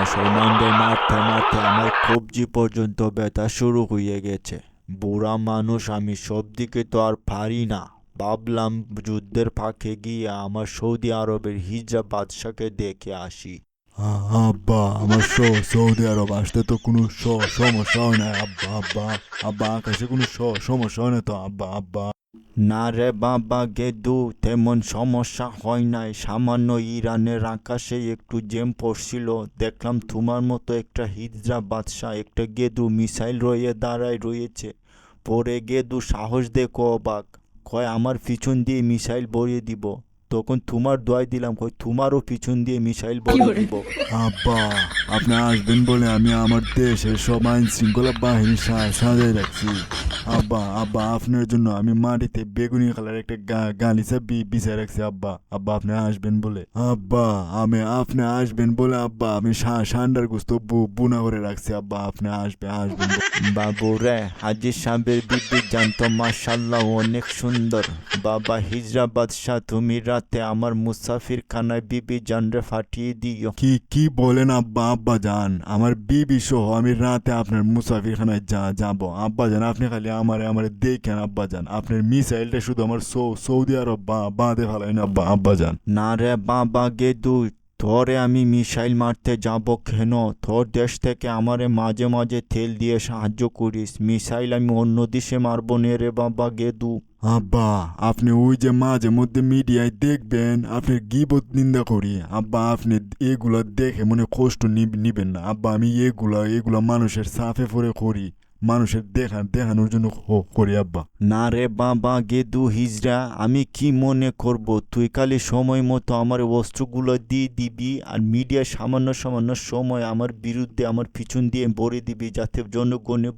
মুসলমানদের মারতে মারতে আমার কবজি পর্যন্ত ব্যথা শুরু হয়ে গেছে। বুড়া মানুষ আমি, সব দিকে তো আর পারি না। ভাবলাম যুদ্ধের ফাঁকে গিয়ে আমার সৌদি আরবের হিজড়া বাদশাকে দেখে আসি। আব্বা, আমার সৌদি আরব আসতে তো কোনো সমস্যা হয় না আব্বা। আব্বা, আব্বা, আকাশে কোনো সমস্যা হয় না তো আব্বা? আব্বা, না রে বাবা গেদু, তেমন সমস্যা হয় নাই। সামান্য ইরানের আকাশে একটু জ্যাম পড়ছিল, দেখলাম তোমার মতো একটা হিজড়া বাদশা একটা গেদু মিসাইল রয়ে দাঁড়ায় রয়েছে। পরে গেদু সাহস দেখো অবাক, কয় আমার পিছন দিয়ে মিসাইল ভরিয়ে দিব। তখন তোমার দোয়াই দিলাম, কয় তোমারও পিছন দিয়ে মিসাইল ভরিয়ে দিব। আব্বা, আপনি আসবেন বলে আমি আমার দেশের সব আইন শৃঙ্খলা বাহিনী সাজাই রাখছি। আব্বা, আব্বা, আপনার জন্য আমি মাটিতে বেগুনি কালার একটা গালিচা বিছাই রাখছি আব্বা। আব্বা, আপনি আসবেন বলে। আব্বা, আপনি আসবেন বলে আব্বা আমি সান্ডার গুস্ত বুনা করে রাখছি আব্বা। আপনি আসবেন বাবু রে, হাজির সাহেবের বিবি জানতো মাশাল্লাহ অনেক সুন্দর। বাবা হিজরা বাদশাহ, তুমি রাতে আমার মুসাফির খানায় বিবি জানরে ফাটিয়ে দিও। কি বলেন আব্বা? আব্বা জান, আমার বিবি সহ আমি রাতে আপনার মুসাফিরখানায় যাবো আব্বা জান। আপনি খালি আমারে দেখেন আব্বা জান। আপনার মিসাইলটা শুধু আমার সৌদি আরব বাঁধে ফেলাইন আব্বা। আব্বা জান, না রে বাবা গেদু, তোরে আমি মিসাইল মারতে যাব কেন? তোর দেশ থেকে আমারে মাঝে মাঝে তেল দিয়ে সাহায্য করিস, মিসাইল আমি অন্য দেশে মারবো নে রে বাবা গেদু। আব্বা, আপনি ওই যে মাঝে মধ্যে মিডিয়ায় দেখবেন আপনার গিবত নিন্দা করি আব্বা। আপনি এগুলা দেখে মনে কষ্ট নিবেন না আব্বা। আমি এগুলা মানুষের সাফে পরে করি, মানুষের দেখানোর জন্য করি আব্বা। না রে বাবা গেদু হিজড়া, আমি কি মনে করব? তুই খালি সময় মতো আমার অস্ত্রগুলো দিয়ে দিবি আর মিডিয়া সামান্য সামান্য সময় আমার বিরুদ্ধে আমার পিছন দিয়ে ভরে দিবি, যাতে জনগণে